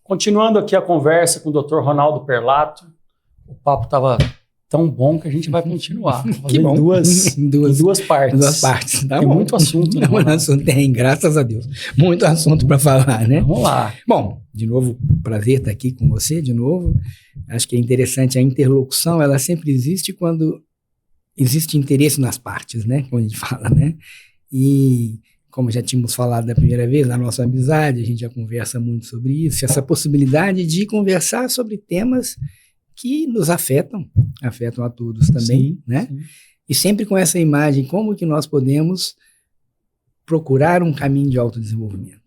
Continuando aqui a conversa com o Dr. Ronaldo Perlato, o papo estava tão bom que a gente vai continuar. Que bom. Em duas partes. Duas partes. Tá Tem bom. muito assunto. Né, muito assunto tem, graças a Deus. Muito assunto para falar, né? Vamos lá. Bom, de novo, prazer estar aqui com você de novo. Acho que é interessante a interlocução, ela sempre existe quando existe interesse nas partes, né? Como a gente fala, né? E como já tínhamos falado da primeira vez, na nossa amizade, a gente já conversa muito sobre isso, essa possibilidade de conversar sobre temas que nos afetam a todos também, sim, né? Sim. E sempre com essa imagem, como que nós podemos procurar um caminho de autodesenvolvimento.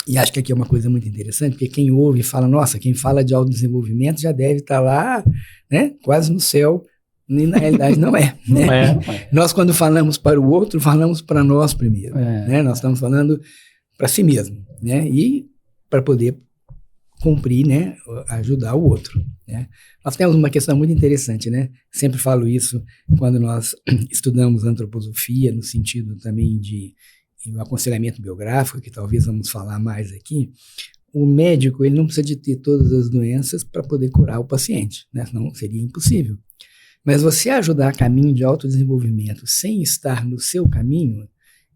E acho que aqui é uma coisa muito interessante, porque quem ouve e fala, nossa, quem fala de autodesenvolvimento já deve estar lá, né, quase no céu, e na realidade não é. Né? Não é. Nós, quando falamos para o outro, falamos para nós primeiro. Né? Nós estamos falando para si mesmo, né? E para poder cumprir, né, ajudar o outro. Né? Nós temos uma questão muito interessante, né? Sempre falo isso quando nós estudamos antroposofia, no sentido também de um aconselhamento biográfico, que talvez vamos falar mais aqui. O médico, ele não precisa de ter todas as doenças para poder curar o paciente, né? Senão seria impossível. Mas você ajudar a caminho de autodesenvolvimento sem estar no seu caminho,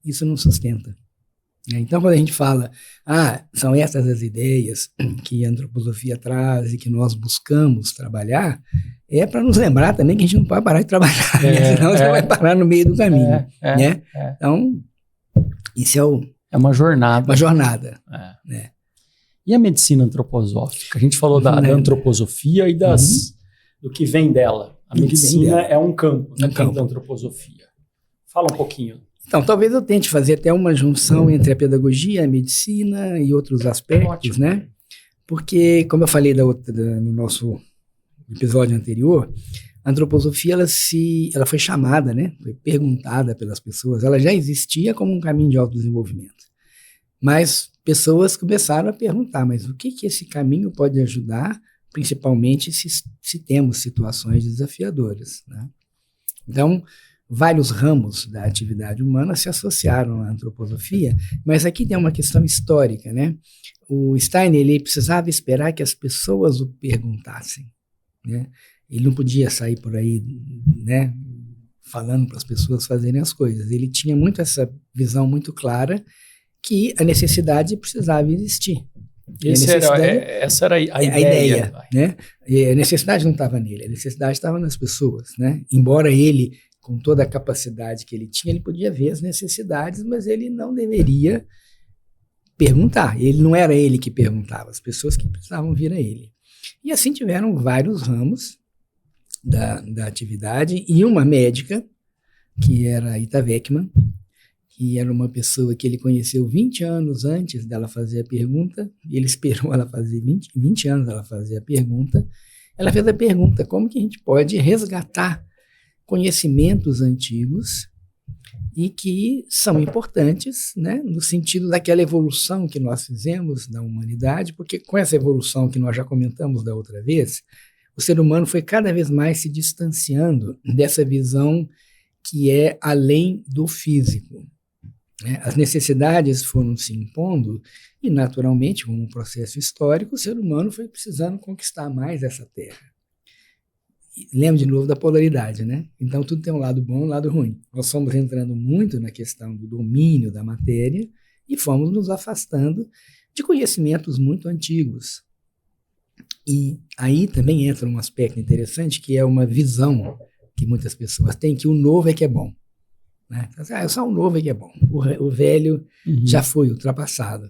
isso não sustenta. Então, quando a gente fala, são essas as ideias que a antroposofia traz e que nós buscamos trabalhar, é para nos lembrar também que a gente não pode parar de trabalhar, né? Senão você vai parar no meio do caminho. Né? Então, isso é uma jornada. Uma jornada. Né? E a medicina antroposófica? A gente falou da antroposofia e do que vem dela. A medicina é um campo dentro da antroposofia. Fala um pouquinho. Então, talvez eu tente fazer até uma junção entre a pedagogia, a medicina e outros aspectos, né? Porque, como eu falei no nosso episódio anterior, a antroposofia, ela foi chamada, né? Foi perguntada pelas pessoas. Ela já existia como um caminho de autodesenvolvimento. Mas pessoas começaram a perguntar, mas o que esse caminho pode ajudar, principalmente se temos situações desafiadoras, né? Então, vários ramos da atividade humana se associaram à antroposofia, mas aqui tem uma questão histórica, né? O Steiner, ele precisava esperar que as pessoas o perguntassem, né? Ele não podia sair por aí, né, falando para as pessoas fazerem as coisas. Ele tinha muito essa visão muito clara que a necessidade precisava existir. Essa era a ideia. Né? E a necessidade não estava nele, a necessidade estava nas pessoas, né? Embora ele, com toda a capacidade que ele tinha, ele podia ver as necessidades, mas ele não deveria perguntar. Não era ele que perguntava, as pessoas que precisavam vir a ele. E assim tiveram vários ramos da atividade, e uma médica, que era a Ita Weckmann, que era uma pessoa que ele conheceu 20 anos antes dela fazer a pergunta, e ele esperou ela fazer 20 anos ela fazer a pergunta. Ela fez a pergunta, como que a gente pode resgatar conhecimentos antigos e que são importantes, né, no sentido daquela evolução que nós fizemos na humanidade, porque com essa evolução que nós já comentamos da outra vez, o ser humano foi cada vez mais se distanciando dessa visão que é além do físico. As necessidades foram se impondo e, naturalmente, como um processo histórico, o ser humano foi precisando conquistar mais essa terra. Lembra de novo da polaridade, né? Então, tudo tem um lado bom e um lado ruim. Nós fomos entrando muito na questão do domínio da matéria e fomos nos afastando de conhecimentos muito antigos. E aí também entra um aspecto interessante, que é uma visão que muitas pessoas têm, que o novo é que é bom. Né? Só o novo é que é bom. O velho já foi ultrapassado.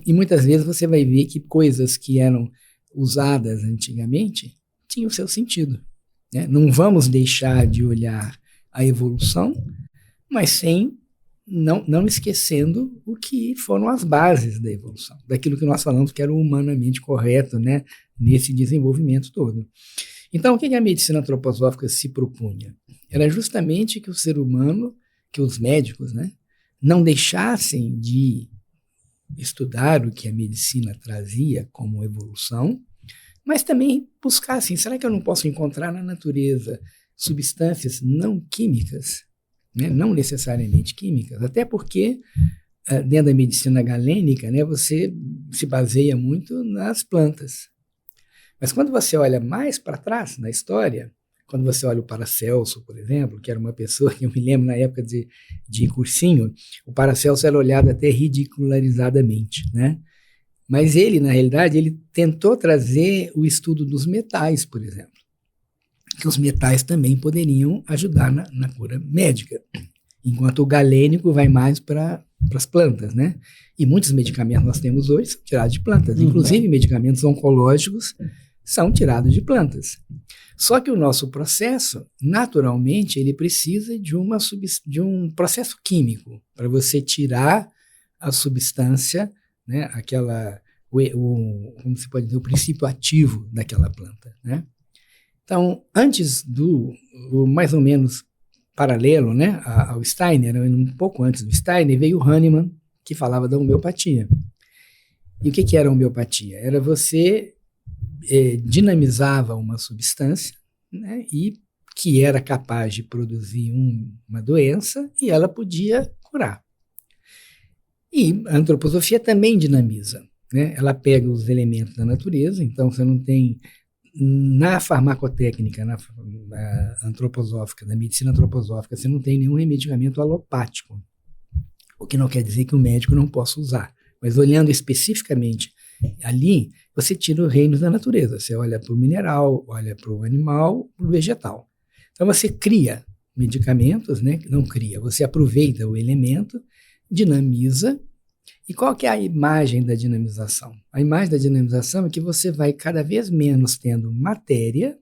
E muitas vezes você vai ver que coisas que eram usadas antigamente tinham o seu sentido. Né? Não vamos deixar de olhar a evolução, mas não esquecendo o que foram as bases da evolução, daquilo que nós falamos que era o humanamente correto, né, nesse desenvolvimento todo. Então, o que a medicina antroposófica se propunha? Era justamente que o ser humano, que os médicos, né, não deixassem de estudar o que a medicina trazia como evolução, mas também buscassem, será que eu não posso encontrar na natureza substâncias não químicas, né, não necessariamente químicas, até porque dentro da medicina galênica, né, você se baseia muito nas plantas. Mas quando você olha mais para trás na história, quando você olha o Paracelso, por exemplo, que era uma pessoa que eu me lembro na época de cursinho, o Paracelso era olhado até ridicularizadamente, né? Mas ele, na realidade, ele tentou trazer o estudo dos metais, por exemplo, que os metais também poderiam ajudar na cura médica, enquanto o galênico vai mais para as plantas, né? E muitos medicamentos nós temos hoje são tirados de plantas, inclusive medicamentos oncológicos são tirados de plantas. Só que o nosso processo, naturalmente, ele precisa de um processo químico para você tirar a substância, né, como se pode dizer, o princípio ativo daquela planta, né? Então, antes mais ou menos paralelo, né, ao Steiner, um pouco antes do Steiner, veio o Hahnemann, que falava da homeopatia. E o que era a homeopatia? Era você dinamizava uma substância, né, e que era capaz de produzir uma doença e ela podia curar. E a antroposofia também dinamiza, né? Ela pega os elementos da natureza, então você não tem, na farmacotécnica, na antroposófica, na medicina antroposófica, você não tem nenhum medicamento alopático, o que não quer dizer que o médico não possa usar. Mas olhando especificamente ali, você tira os reinos da natureza. Você olha para o mineral, olha para o animal, para o vegetal. Então você cria medicamentos, né? Não cria, você aproveita o elemento, dinamiza. E qual que é a imagem da dinamização? A imagem da dinamização é que você vai cada vez menos tendo matéria,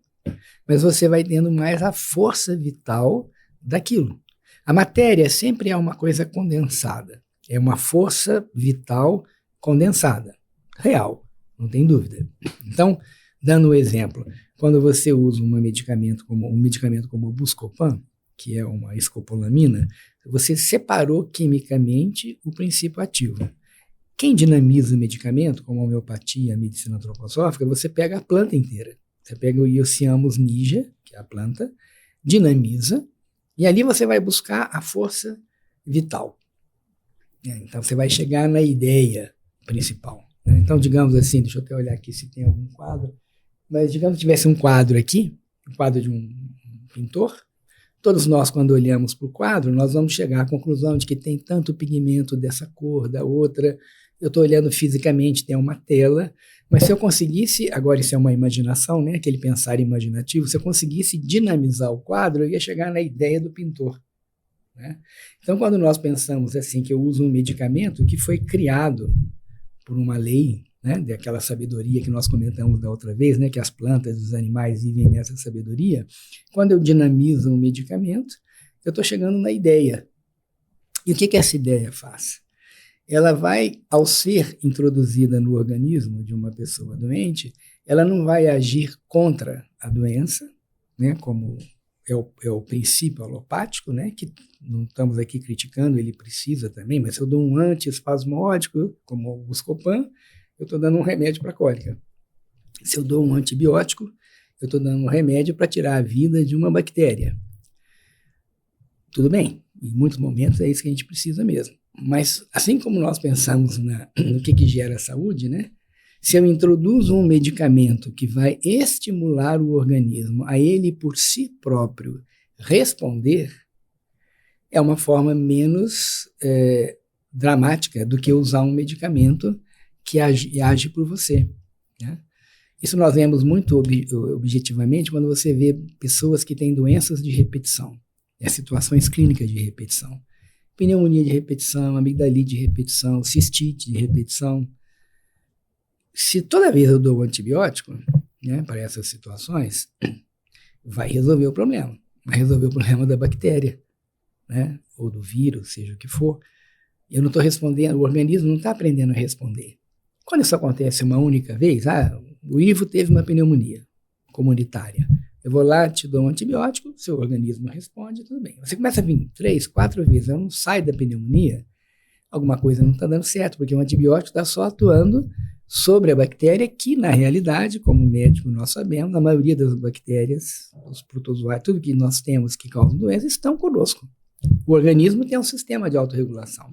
mas você vai tendo mais a força vital daquilo. A matéria sempre é uma coisa condensada, é uma força vital condensada, real, não tem dúvida. Então, dando um exemplo, quando você usa um medicamento como o Buscopan, que é uma escopolamina, você separou quimicamente o princípio ativo. Quem dinamiza o medicamento, como a homeopatia, a medicina antroposófica, você pega a planta inteira. Você pega o Eoseamus niger, que é a planta, dinamiza, e ali você vai buscar a força vital. Então você vai chegar na ideia principal. Então, digamos assim, deixa eu até olhar aqui se tem algum quadro, mas digamos que tivesse um quadro aqui, um quadro de um pintor. Todos nós, quando olhamos para o quadro, nós vamos chegar à conclusão de que tem tanto pigmento dessa cor, da outra. Eu estou olhando fisicamente, tem uma tela, mas se eu conseguisse, agora isso é uma imaginação, né, aquele pensar imaginativo, se eu conseguisse dinamizar o quadro, eu ia chegar na ideia do pintor, né? Então, quando nós pensamos assim, que eu uso um medicamento que foi criado por uma lei, né, daquela sabedoria que nós comentamos da outra vez, né, que as plantas e os animais vivem nessa sabedoria, quando eu dinamizo um medicamento, eu estou chegando na ideia. E o que essa ideia faz? Ela vai, ao ser introduzida no organismo de uma pessoa doente, ela não vai agir contra a doença, né, como é o princípio alopático, né, que não estamos aqui criticando, ele precisa também, mas se eu dou um antiespasmódico, como o Buscopan, eu estou dando um remédio para cólica. Se eu dou um antibiótico, eu estou dando um remédio para tirar a vida de uma bactéria. Tudo bem, em muitos momentos é isso que a gente precisa mesmo. Mas assim como nós pensamos no que gera a saúde, né? Se eu introduzo um medicamento que vai estimular o organismo a ele por si próprio responder, é uma forma menos dramática do que usar um medicamento que age por você, né? Isso nós vemos muito objetivamente quando você vê pessoas que têm doenças de repetição, situações clínicas de repetição. Pneumonia de repetição, amigdalite de repetição, cistite de repetição. Se toda vez eu dou um antibiótico, né, para essas situações, vai resolver o problema. Vai resolver o problema da bactéria, né, ou do vírus, seja o que for. Eu não estou respondendo, o organismo não está aprendendo a responder. Quando isso acontece uma única vez, o Ivo teve uma pneumonia comunitária. Eu vou lá, te dou um antibiótico, seu organismo responde, tudo bem. Você começa a vir 3, 4 vezes, ela não sai da pneumonia, alguma coisa não está dando certo, porque o antibiótico está só atuando sobre a bactéria, que na realidade, como médico nós sabemos, a maioria das bactérias, os protozoários, tudo que nós temos que causam doença, estão conosco. O organismo tem um sistema de autorregulação.